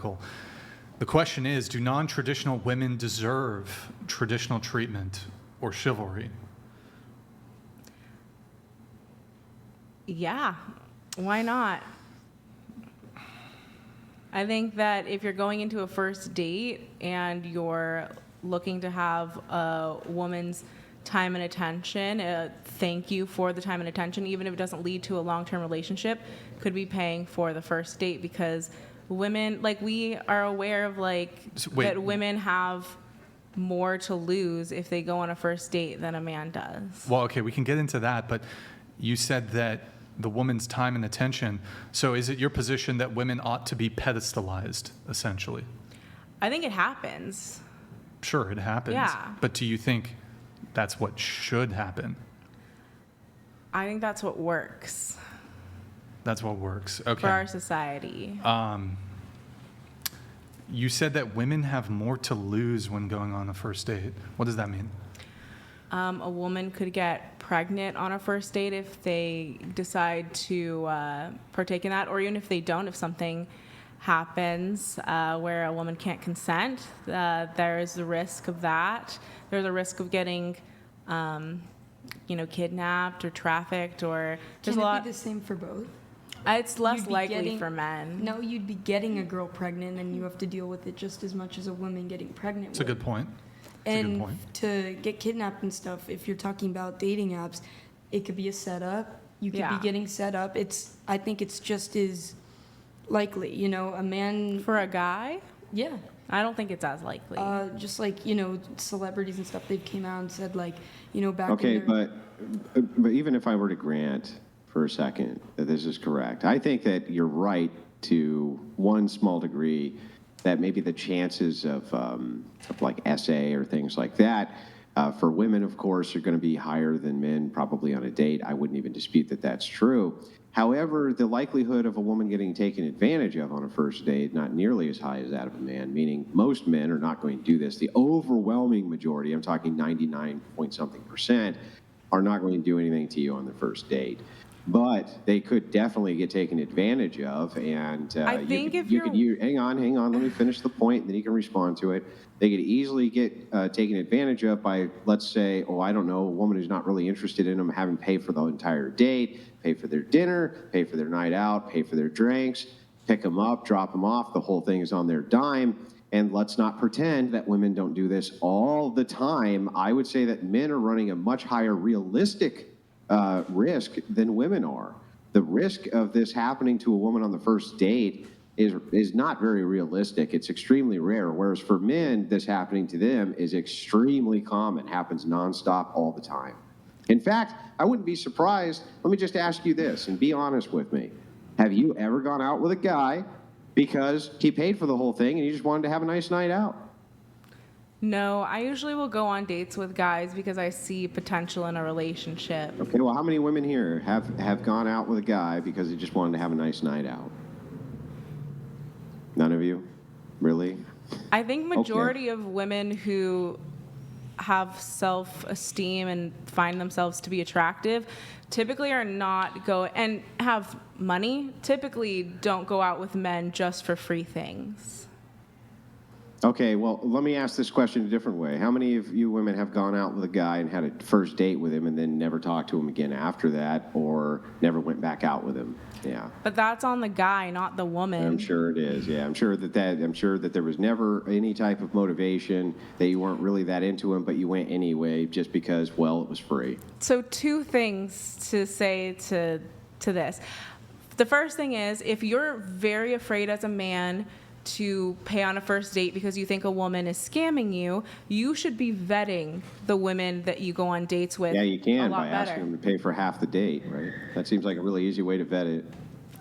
hypothetical. The question is, do non-traditional women deserve traditional treatment or chivalry? Yeah, why not? I think that if you're going into a first date and you're looking to have a woman's time and attention, thank you for the time and attention, even if it doesn't lead to a long-term relationship, could be paying for the first date, because women, like, we are aware of, like, that women have more to lose if they go on a first date than a man does. Well, okay, we can get into that, but you said that the woman's time and attention. So is it your position that women ought to be pedestalized, essentially? I think it happens. Sure, it happens. Yeah. But do you think that's what should happen? I think that's what works. That's what works. Okay. For our society. You said that women have more to lose when going on a first date. What does that mean? A woman could get pregnant on a first date if they decide to partake in that, or even if they don't, if something happens where a woman can't consent, there is the risk of that. There's a risk of getting, kidnapped or trafficked, or there's Can a it lot. be the same for both? It's less You'd be likely for men. No, you'd be getting a girl pregnant, and you have to deal with it just as much as a woman getting pregnant. It's a good point. And to get kidnapped and stuff, if you're talking about dating apps, it could be a setup. You could be getting set up. I think it's just as likely, a man. For a guy? Yeah. I don't think it's as likely. Just like, celebrities and stuff, they've came out and said, like, back Okay, in their... but even if I were to grant for a second that this is correct, I think that you're right to one small degree that maybe the chances of like SA or things like that for women, of course, are going to be higher than men probably on a date. I wouldn't even dispute that that's true. However, the likelihood of a woman getting taken advantage of on a first date, not nearly as high as that of a man, meaning most men are not going to do this. The overwhelming majority, I'm talking 99 point something %, are not going to do anything to you on the first date. But they could definitely get taken advantage of, and I think hang on, let me finish the point, and then you can respond to it. They could easily get taken advantage of by, let's say, a woman who's not really interested in them, having to pay for the entire date, pay for their dinner, pay for their night out, pay for their drinks, pick them up, drop them off. The whole thing is on their dime. And let's not pretend that women don't do this all the time. I would say that men are running a much higher realistic risk than women are. The risk of this happening to a woman on the first date is not very realistic. It's extremely rare. Whereas for men, this happening to them is extremely common. Happens nonstop all the time. In fact, I wouldn't be surprised. Let me just ask you this and be honest with me. Have you ever gone out with a guy because he paid for the whole thing and you just wanted to have a nice night out? No, I usually will go on dates with guys because I see potential in a relationship. Okay, well, how many women here have gone out with a guy because they just wanted to have a nice night out? None of you? Really? I think majority of women who have self-esteem and find themselves to be attractive typically are not and have money, typically don't go out with men just for free things. Okay, well, let me ask this question a different way. How many of you women have gone out with a guy and had a first date with him and then never talked to him again after that, or never went back out with him? Yeah. But that's on the guy, not the woman. I'm sure it is. Yeah, I'm sure that there was never any type of motivation, that you weren't really that into him, but you went anyway just because, well, it was free. So two things to say to this. The first thing is, if you're very afraid as a man to pay on a first date because you think a woman is scamming you, you should be vetting the women that you go on dates with. Yeah, you can by better. asking them to pay for half the date, right? That seems like a really easy way to vet it.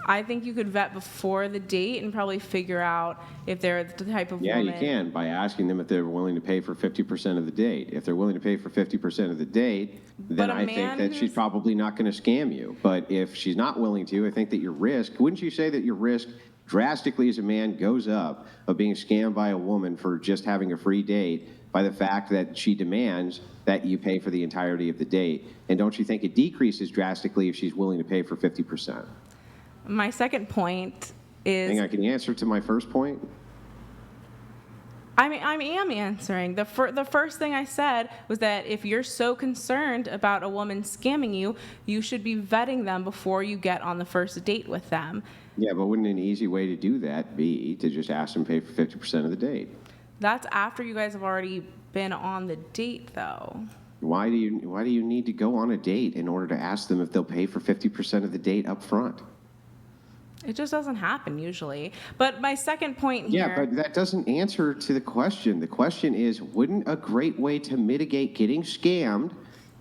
I think you could vet before the date and probably figure out if they're the type of woman. Yeah, you can by asking them if they're willing to pay for 50% of the date. If they're willing to pay for 50% of the date, then I think that she's probably not going to scam you. But if she's not willing to, I think that your risk, wouldn't you say that your risk drastically as a man goes up of being scammed by a woman for just having a free date by the fact that she demands that you pay for the entirety of the date? And don't you think it decreases drastically if she's willing to pay for 50%? My second point is... Hang on, can you answer to my first point? I am answering. The first thing I said was that if you're so concerned about a woman scamming you, you should be vetting them before you get on the first date with them. Yeah, but wouldn't an easy way to do that be to just ask them to pay for 50% of the date? That's after you guys have already been on the date, though. Why do you need to go on a date in order to ask them if they'll pay for 50% of the date up front? It just doesn't happen usually. But my second point here. Yeah, but that doesn't answer to the question. The question is, wouldn't a great way to mitigate getting scammed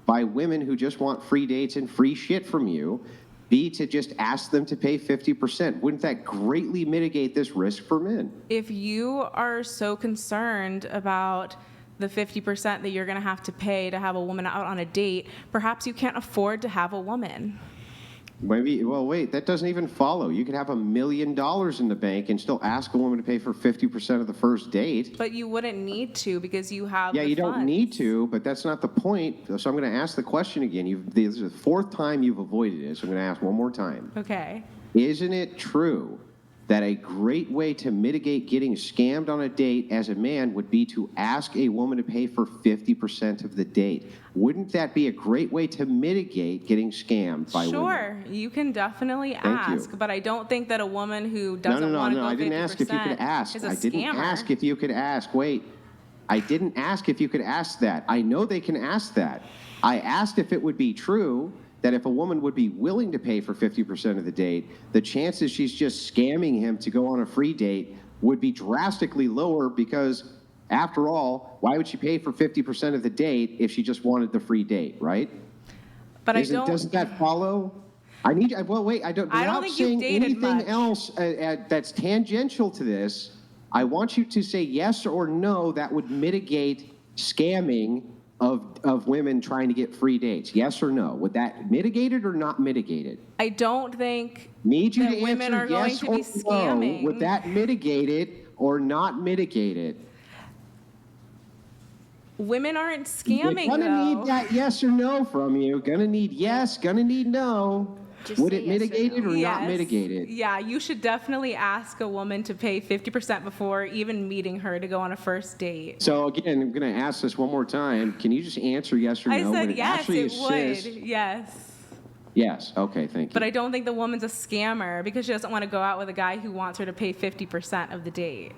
by women who just want free dates and free shit from you be to just ask them to pay 50%? Wouldn't that greatly mitigate this risk for men? If you are so concerned about the 50% that you're going to have to pay to have a woman out on a date, perhaps you can't afford to have a woman. Maybe, well, wait, that doesn't even follow. You could have $1 million in the bank and still ask a woman to pay for 50% of the first date. But you wouldn't need to because you have Yeah, the you don't funds. need to, but that's not the point. So I'm going to ask the question again. This is the fourth time you've avoided it, so I'm going to ask one more time. Okay. Isn't it true that a great way to mitigate getting scammed on a date as a man would be to ask a woman to pay for 50% of the date? Wouldn't that be a great way to mitigate getting scammed by women? Sure, you can definitely Thank you. ask, but I don't think that a woman who No, doesn't want to go 50% I didn't ask if you could ask. is a I didn't scammer. ask if you could ask. Wait. I didn't ask if you could ask that. I know they can ask that. I asked if it would be true that if a woman would be willing to pay for 50% of the date, the chances she's just scamming him to go on a free date would be drastically lower because, after all, why would she pay for 50% of the date if she just wanted the free date, right? But Doesn't that follow? I need. Well, wait. Without think you've saying dated anything much. else that's tangential to this, I want you to say yes or no that would mitigate scamming of women trying to get free dates. Yes or no? Would that mitigate it or not mitigate it? I don't think Need you that to women answer are going yes to or be no. scamming. Would that mitigate it or not mitigate it? Women aren't scamming, We're gonna though. need that yes or no from you. Gonna need yes, gonna need no. Just Would say it yes or mitigate it or not Yes. mitigate it? Yeah, you should definitely ask a woman to pay 50% before even meeting her to go on a first date. So again, I'm going to ask this one more time. Can you just answer yes or no? I when said it yes, actually it would. assists- Yes. Yes. Okay. Thank you. But I don't think the woman's a scammer because she doesn't want to go out with a guy who wants her to pay 50% of the date.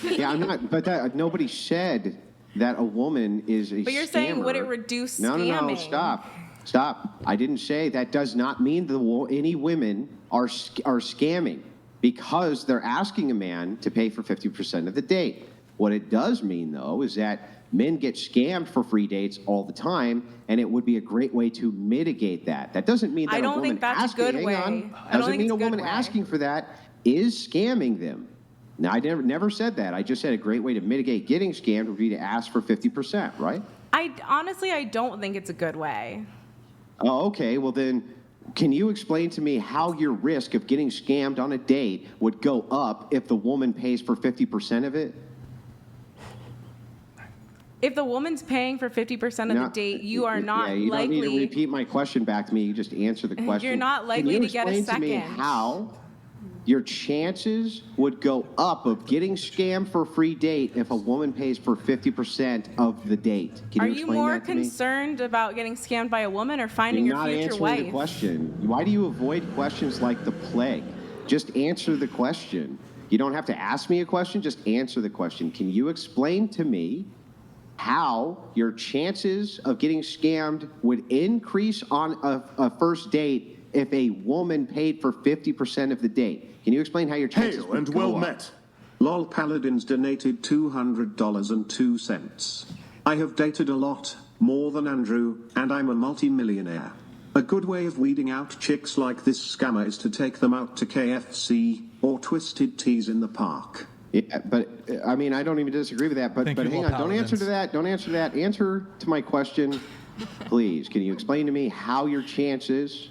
Yeah, I'm not. But nobody said that a woman is a But you're saying, would it scammer. reduce No. scamming? Stop. I didn't say that. Does not mean any women are scamming because they're asking a man to pay for 50% of the date. What it does mean, though, is that men get scammed for free dates all the time, and it would be a great way to mitigate that. That doesn't mean that I don't a woman think that's a asking, good hang way. on, I don't doesn't think mean it's a a good woman way. asking for that is scamming them. Now, I never said that. I just said a great way to mitigate getting scammed would be to ask for 50%, right? Honestly, I don't think it's a good way. Oh, okay. Well, then, can you explain to me how your risk of getting scammed on a date would go up if the woman pays for 50% of it? If the woman's paying for 50% of Now- the date, you are not yeah, you likely. don't need to repeat my question back to me. You just answer the question. You're not likely Can to get a you explain to me second. how your chances would go up of getting scammed for a free date if a woman pays for 50% of the date? Can Are you you explain more that to me? concerned about getting scammed by a woman or finding You're your not future answering the wife? question. Why do you avoid questions like the plague? Just answer the question. You don't have to ask me a question, just answer the question. Can you explain to me how your chances of getting scammed would increase on a first date if a woman paid for 50% of the date? Can you explain how your chances Hail would and go well up? met. LOL Paladins donated $200.02. I have dated a lot, more than Andrew, and I'm a multi-millionaire. A good way of weeding out chicks like this scammer is to take them out to KFC or Twisted Teas in the park. Yeah, but I mean, I don't even disagree with that. But Thank but you, hang Will on, don't answer to Paladins. that. Don't answer to that. Answer to my question, please. Can you explain to me how your chances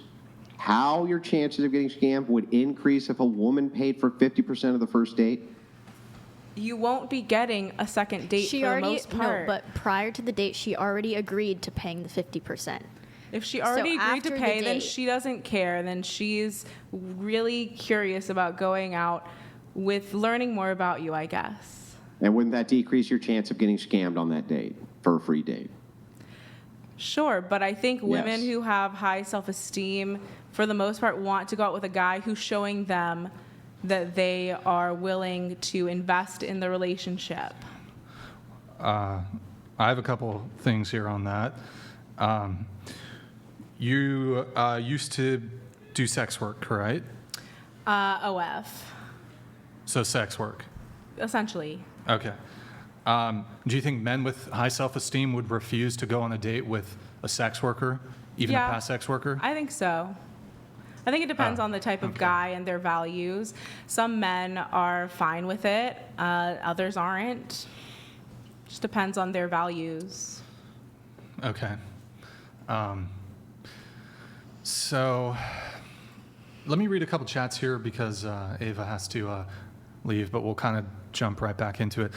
of getting scammed would increase if a woman paid for 50% of the first date? You won't be getting a second date She for already the most part. no, but prior to the date, she already agreed to paying the 50%. If she already agreed to after the pay, then date- she doesn't care. Then she's really curious about going out with learning more about you, I guess. And wouldn't that decrease your chance of getting scammed on that date for a free date? Sure, but I think women Yes. who have high self-esteem, for the most part, want to go out with a guy who's showing them that they are willing to invest in the relationship. I have a couple things here on that. You used to do sex work, right? OF, So sex work. essentially. Okay. Do you think men with high self-esteem would refuse to go on a date with a sex worker, even Yeah. a past sex worker? I think so. I think it depends on the type of guy and their values. Some men are fine with it, others aren't. Just depends on their values. Okay. So let me read a couple chats here because Ava has to leave, but we'll kind of jump right back into it.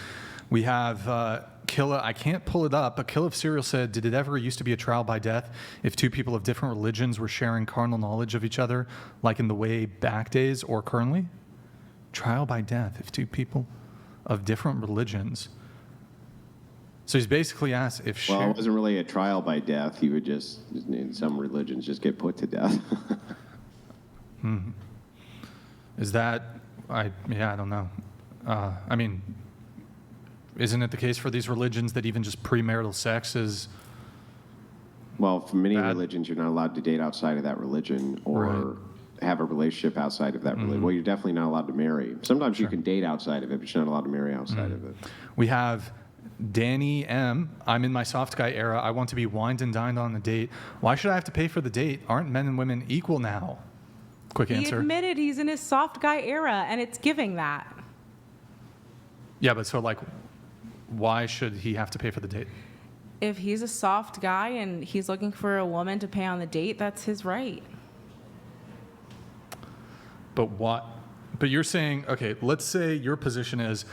We have Killa, I can't pull it up, but Killa of Serial said, did it ever used to be a trial by death if two people of different religions were sharing carnal knowledge of each other, like in the way back days or currently? Trial by death if two people of different religions. So he's basically asked if Well, it wasn't really a trial by death. You would just, in some religions, just get put to death. is that, I don't know. I mean, isn't it the case for these religions that even just premarital sex is Well, for many Bad. religions, you're not allowed to date outside of that religion or Right. have a relationship outside of that religion. Well, you're definitely not allowed to marry. Sometimes you can date outside of it, but you're not allowed to marry outside of it. We have Danny M. I'm in my soft guy era. I want to be wined and dined on a date. Why should I have to pay for the date? Aren't men and women equal now? Quick He answer. admitted he's in his soft guy era, and it's giving that. Yeah, but so like, why should he have to pay for the date? If he's a soft guy and he's looking for a woman to pay on the date, that's his right. But what? But you're saying, okay, let's say your position is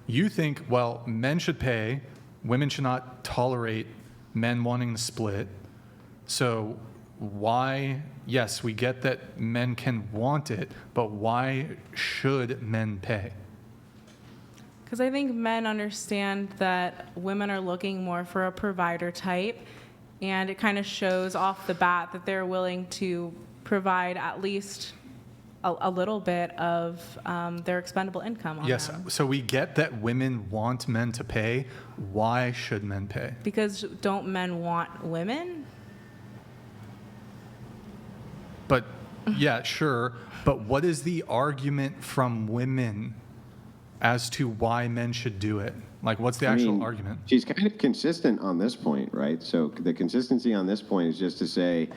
you think, well, men should pay, women should not tolerate men wanting to split. So why, yes, we get that men can want it, but why should men pay? Because I think men understand that women are looking more for a provider type, and it kind of shows off the bat that they're willing to provide at least a little bit of their expendable income on Yes, them. so we get that women want men to pay. Why should men pay? Because don't men want women? But yeah, sure. But what is the argument from women as to why men should do it? Like, what's the actual argument? She's kind of consistent on this point, right? So the consistency on this point is just to say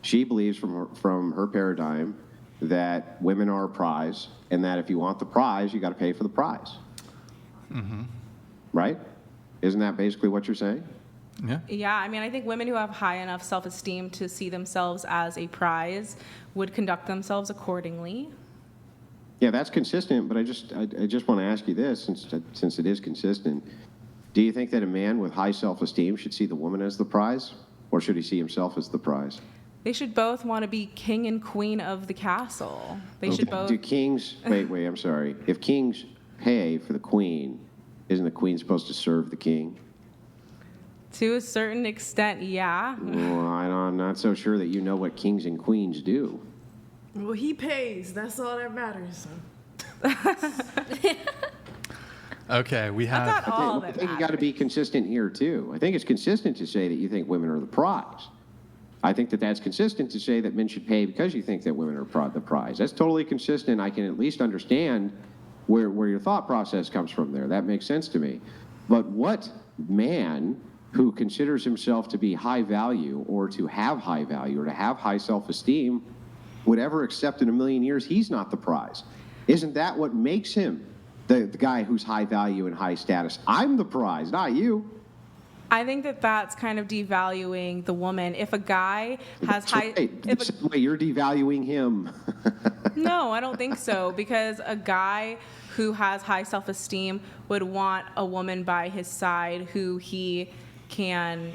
she believes from her paradigm that women are a prize, and that if you want the prize, you got to pay for the prize. Right? Isn't that basically what you're saying? Yeah. Yeah, I mean, I think women who have high enough self-esteem to see themselves as a prize would conduct themselves accordingly. Yeah, that's consistent, but I just want to ask you this, since it is consistent. Do you think that a man with high self-esteem should see the woman as the prize, or should he see himself as the prize? They should both want to be king and queen of the castle. They should both. Do kings, wait, I'm sorry. If kings pay for the queen, isn't the queen supposed to serve the king? To a certain extent, yeah. Well, I'm not so sure that you know what kings and queens do. Well, he pays. That's all that matters. Okay, we That's have. not all I that think you got to matters. be consistent here, too. I think it's consistent to say that you think women are the prize. I think that that's consistent to say that men should pay because you think that women are the prize. That's totally consistent. I can at least understand where your thought process comes from there. That makes sense to me. But what man who considers himself to be high value or to have high value or to have high self-esteem would ever accept in a million years he's not the prize? Isn't that what makes him the guy who's high value and high status? I'm the prize, not you. I think that that's kind of devaluing the woman. If a guy has high, Wait, you're devaluing him. no, I don't think so, because a guy who has high self-esteem would want a woman by his side who he can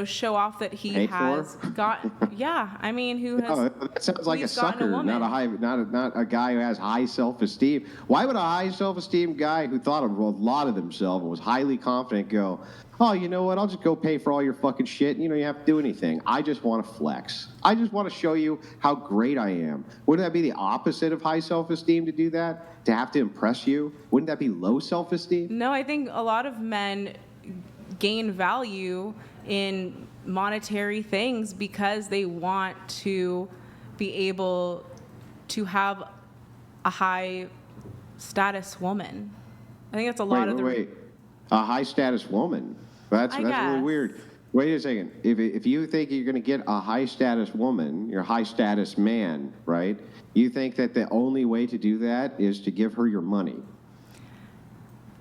show off that he Paid has for? got. Yeah, I mean, who has? Oh, that sounds like a he's gotten a sucker, woman. not a guy who has high self-esteem. Why would a high self-esteem guy who thought a lot of himself and was highly confident go, oh, you know what? I'll just go pay for all your fucking shit. You have to do anything. I just want to flex. I just want to show you how great I am. Wouldn't that be the opposite of high self-esteem to do that? To have to impress you? Wouldn't that be low self-esteem? No, I think a lot of men gain value in monetary things because they want to be able to have a high status woman. I think that's a lot of the. Wait. A high status woman. That's really guess. weird. Wait a second. If you think you're going to get a high status woman, you're a high status man, right? You think that the only way to do that is to give her your money.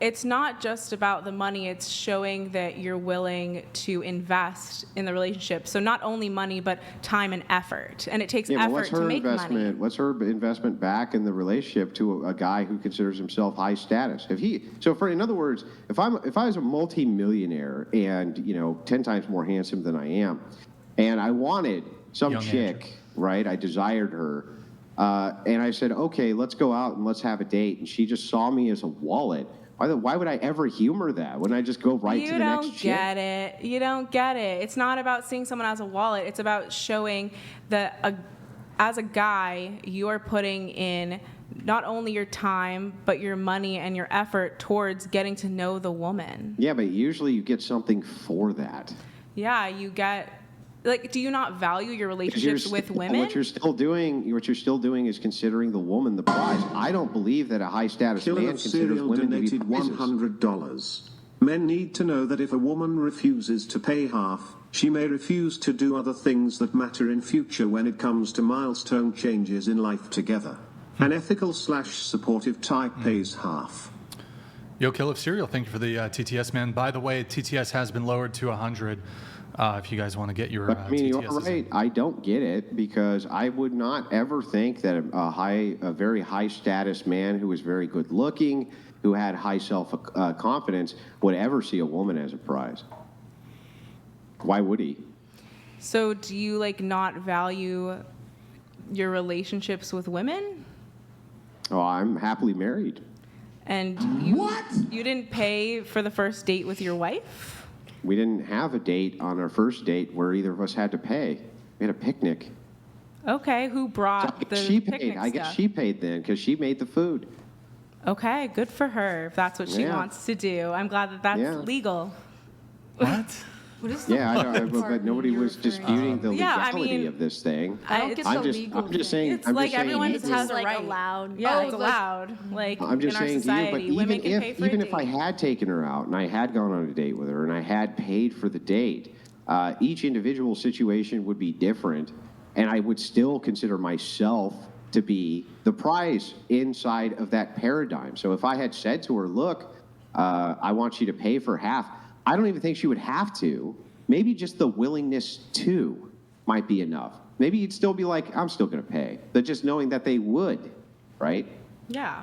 It's not just about the money, it's showing that you're willing to invest in the relationship. So not only money, but time and effort. And it takes Yeah, but effort to make money. What's her investment back in the relationship to a guy who considers himself high status? In other words, if I was a multi-millionaire and 10 times more handsome than I am, and I wanted some Young chick, Andrew. right? I desired her, and I said, okay, let's go out and let's have a date, and she just saw me as a wallet. Why would I ever humor that? Wouldn't I just go right to the next chick? You don't get it. It's not about seeing someone as a wallet. It's about showing that as a guy, you are putting in not only your time, but your money and your effort towards getting to know the woman. Yeah, but usually you get something for that. Yeah, you get. Do you not value your relationships with women? What you're still doing is considering the woman the prize. I don't believe that a high status Killer man of considers Serial women to be donated prizes. $100. Men need to know that if a woman refuses to pay half, she may refuse to do other things that matter in future when it comes to milestone changes in life together. An ethical/supportive type pays half. Yo, Kill of Cereal, thank you for the TTS, man. By the way, TTS has been lowered to 100. If you guys want to get your But, I mean, you're TTSs right. I don't get it because I would not ever think that a very high status man who was very good looking, who had high self confidence, would ever see a woman as a prize. Why would he? So do you not value your relationships with women? Oh, I'm happily married. And you didn't pay for the first date with your wife? We didn't have a date on our first date where either of us had to pay. We had a picnic. Okay, who brought the She picnic paid. I guess stuff? she paid then because she made the food. Okay, good for her if that's what she Yeah. wants to do. I'm glad that that's Yeah. legal. What? What is the Yeah, I know, but part nobody you're was referring disputing the Yeah, I legality mean, of this thing. I don't get it's- the I'm just, legal I'm just thing. saying. It's I'm like just saying, everyone It's has just a like right. allowed. Yeah, Oh, it's like- allowed. I'm just in our saying society, to you, but women can pay for even a if I date. had taken her out and I had gone on a date with her and I had paid for the date, each individual situation would be different, and I would still consider myself to be the prize inside of that paradigm. So if I had said to her, look, I want you to pay for half, I don't even think she would have to. Maybe just the willingness to might be enough. Maybe you'd still be like, I'm still going to pay. But just knowing that they would, right? Yeah.